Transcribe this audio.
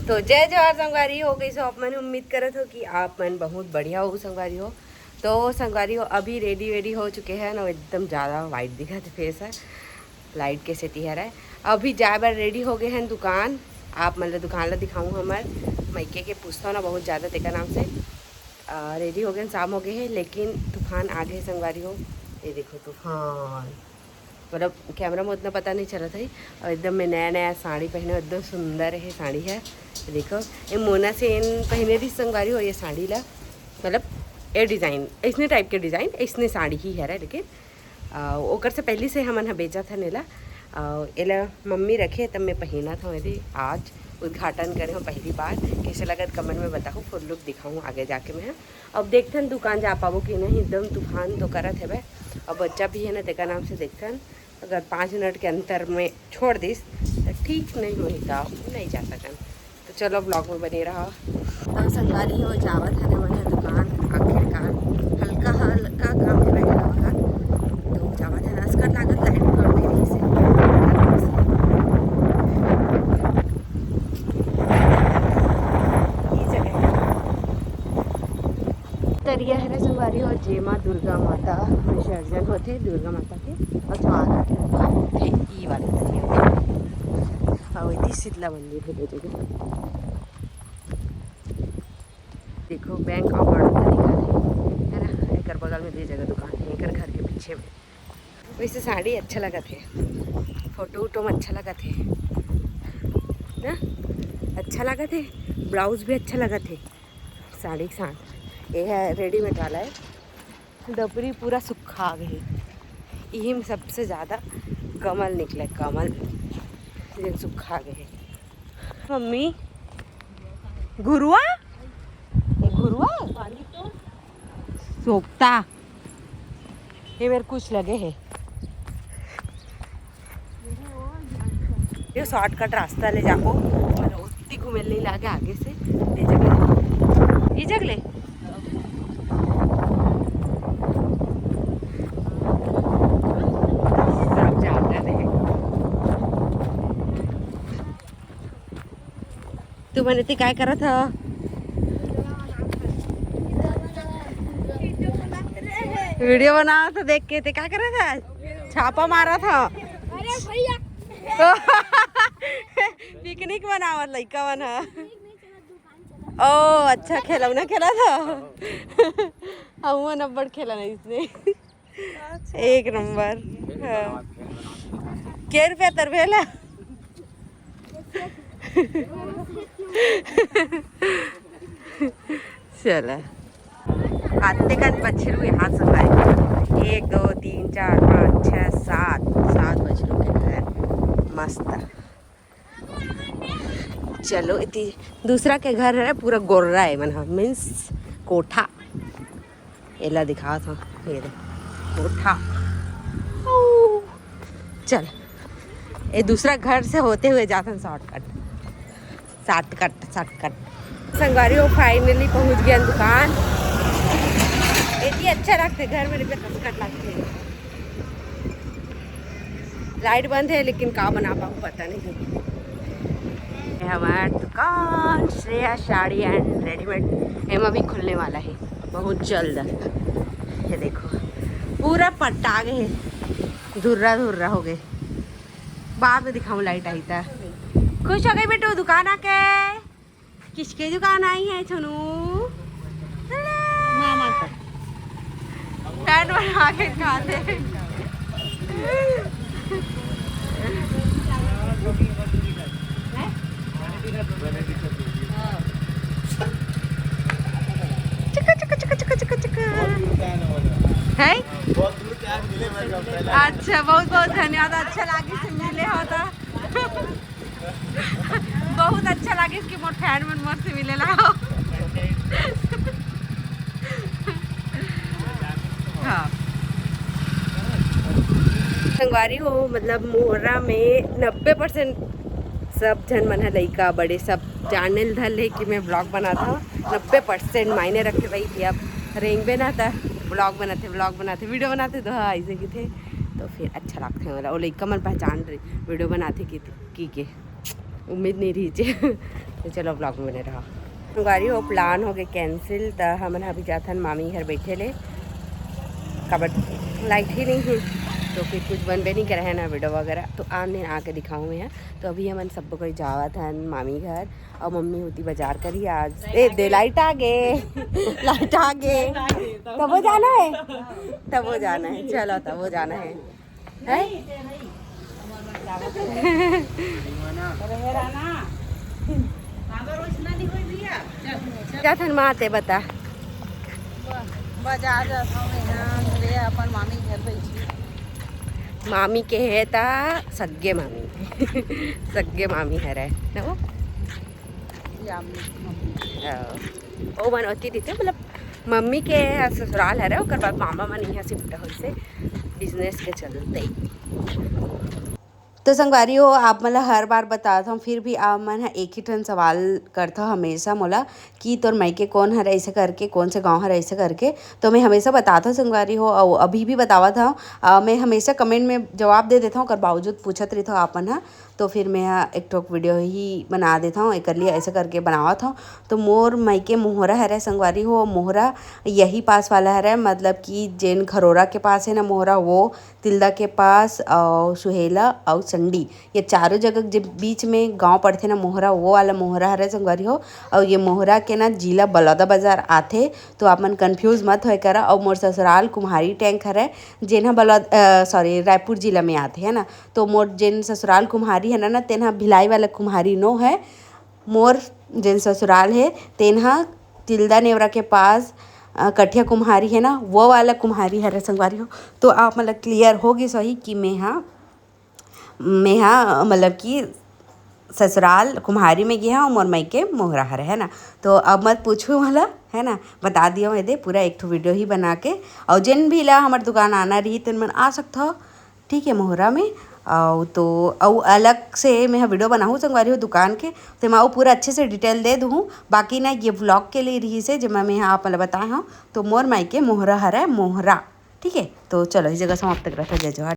तो जय जवाहर संगवारी हो गई। सो आप मैंने उम्मीद करत हो कि आप मन बहुत बढ़िया हो संगवारी हो। तो संगवारी हो अभी रेडी हो चुके हैं ना, एकदम ज़्यादा वाइट दिखा थे फेस है, लाइट के सेटी है। अभी जाए बार रेडी हो गए हैं दुकान। आप मतलब दुकान ला दिखाऊँ हमार मैके के पूछता ना बहुत ज़्यादा तेका नाम से। रेडी हो गए, शाम हो गए हैं, लेकिन तूफान आ गए संगवारी हो। ये देखो तूफान, मतलब कैमरा में उतना पता नहीं चला था। और एकदम मैं नया साड़ी पहने, एकदम सुंदर है साड़ी है। देखो ये मोना सेन पहने थी संगवारी हो ये साड़ी ला, मतलब ये डिज़ाइन इसने टाइप के डिज़ाइन इसने साड़ी ही है। लेकिन ओकर से पहले से हमन बेचा था नेला। एला मम्मी रखे तब मैं पहना था। मेरी आज उद्घाटन करे हूँ पहली बार। कैसे लगा कमेंट में बताऊँ, फुल लुक दिखाऊँ आगे जाके मैं। अब देखते हैं दुकान जा पाबो कि नहीं। एकदम तूफान तो करत है भाई। और बच्चा भी है ना तेका नाम से देखते हैं, अगर 5 मिनट के अंतर में छोड़ दिस तो ठीक नहीं होई तो नहीं जा सकन। तो चलो ब्लॉग में बने रहा। तब संगवारी हो जावत है मैंने दुकान आखिरकार हल्का काम कर रहा है। तो जावत है नस्कर लागत लाइट कर दे से तरिया है संगवारी हो जेमा दुर्गा माता विसर्जन होते दुर्गा माता के। और स्वागत है ई वाले तरिया और शीतला मंदिर है जगह। देखो बैंक ऑफ बड़ौदा दिखा है ना, एक बगल में दे जगह दुकान है, एक घर के पीछे में। वैसे साड़ी अच्छा लगा थे, फोटो में अच्छा लगा थे ना, अच्छा लगा थे। ब्लाउज भी अच्छा लगा थे साड़ी के साथ। ये है रेडीमेड वाला है। दबरी पूरा सूखा आ गई, यही में सबसे ज़्यादा कमल निकले, कमल सूखा गए। मम्मी गुरुआ सोपता ये मेरे कुछ लगे है। ये शॉर्टकट रास्ता ले जाओ, उतनी घूमे ले लागे आगे से ये जगले तू म्हणे ते काय करत ह? वीडियो बना था देख के। ते क्या कर रहा था? छापा मारा था। अरे भैया पिकनिक मनावत लइका मन ह। ओ अच्छा खिलौना खेला था। हम नंबर खेला नहीं इसने। एक नंबर के रुपया तरवेला चला आते का बछरू यहाँ से आए। 1 2 3 4 5 6 7 बछरू के घर मस्त। चलो इतनी दूसरा के घर है पूरा गोर्रा है मन मीन्स कोठा। एला दिखा था ये कोठा। चल ये दूसरा घर से होते हुए जाते शॉर्टकट। संगवारी हो फाइनली पहुंच गया दुकान। इतनी अच्छा लगते घर में खसखट लगते। लाइट बंद है लेकिन का बना पाऊँ पता नहीं। हमारा दुकान श्रेया साड़ी एंड रेडीमेड एम अभी खुलने वाला है बहुत जल्द। ये देखो पूरा पट्टा गए, धुर्रा हो गए। बाद में दिखाऊँ लाइट आई था। खुश हो गई बेटू दुकान आके? किसके दुकान आई है छोनू? मामा का पैन बना के खाते। है अच्छा बहुत धन्यवाद। अच्छा लगे से मिले होता। बहुत अच्छा लगे इसकी मोर फैन मन मोर से मिले ला। हाँ संगवारी हो मतलब मोहरा में 90% सब जन मन है लइका बड़े सब जाने धल है कि मैं ब्लॉग बनाता हूँ। 90% मायने रखे भाई थी। अब रेंगबे ना था ब्लॉग बनाते वीडियो बनाते तो हाँ ऐसे की थे तो फिर अच्छा लगता है। मतलब वो लइका मन पहचान रही वीडियो बनाते की के उम्मीद नहीं रही चे। तो चलो ब्लॉग में बने रहा। संगवारी हो प्लान हो गए कैंसिल, तो हमन अभी जाथन मामी घर बैठे ले कबट लाइट ही नहीं है तो फिर कुछ बनबे नहीं करे है ना वीडियो वगैरह, तो आने आके दिखाऊँ मैं। तो अभी हमन सब कोई जावत हन मामी घर और मम्मी होती बाजार करी आज। ए दे लाइट आ गए लाइट आ गए, तब वो जाना है, तब वो जाना है, चलो तब वो जाना है, क्या थन माते बता बाजार अपन मामी घर बैठी मामी के है ता सग्गे मामी सग्गे मामी है रे ना वो ओ मन होती थी मतलब मम्मी के ससुराल है रे, ओकर बाद मामा मन यहाँ शिफ्ट हो से बिजनेस के चलते। तो संगवारी हो आप मला हर बार बताता हूँ, फिर भी आप मन एक ही ठन सवाल करता हमेशा मोला कि तोर मायके कौन हर ऐसे करके, कौन से गांव हर ऐसे करके। तो मैं हमेशा बताता हूँ संगवारी हो, और अभी भी बतावा था। मैं हमेशा कमेंट में जवाब दे देता हूँ, कर बावजूद पूछत रही था आप मन तो फिर मैं एक ठोक वीडियो ही बना देता हूँ, एक लिए ऐसे करके बनावा था। तो मोर मायके मोहरा है संगवारी हो, मोहरा यही पास वाला है, मतलब कि जैन खरोरा के पास है ना मोहरा, वो तिल्दा के पास और सुहेला और संडी, ये चारों जगह जब बीच में गांव पड़ते ना मोहरा, वो वाला मोहरा है संगवारी हो। और ये मोहरा के ना जिला बलौदा बाजार आते, तो आप मन कन्फ्यूज़ मत होए करा। और मोर ससुराल कुम्हारी टैंक है जेन सॉरी रायपुर जिला में आते है ना। तो मोर जेन ससुराल कुम्हारी है ना तेना भिलाई वाला कुम्हारी नो है, मोर जेन ससुराल है तेना तिल्दा नेवरा के पास कठिया कुम्हारी है ना, वो वाला कुम्हारी है संगवारी हो। तो आप मतलब क्लियर होगी सही कि मैं हाँ मतलब कि ससुराल कुम्हारी में गया हूँ, मोर मायके मोहरा है ना। तो अब मत पूछो वाला है ना, बता दिया मैं दे पूरा एक ठो वीडियो ही बना के। और जिन भी ला हमारे दुकान आना रही तो मन आ सकता हो, ठीक है मोहरा में। और तो और अलग से मैं वीडियो बनाऊँ संगवारी हो दुकान के, तो मैं पूरा अच्छे से डिटेल दे दूँ। बाकी ना ये व्लॉग के लिए रही से जब मैं यहाँ आप बताया हूँ। तो मोर मायके मोहरा है मोहरा, ठीक है। तो चलो इस जगह समाप्त करता है, जय जवाहर।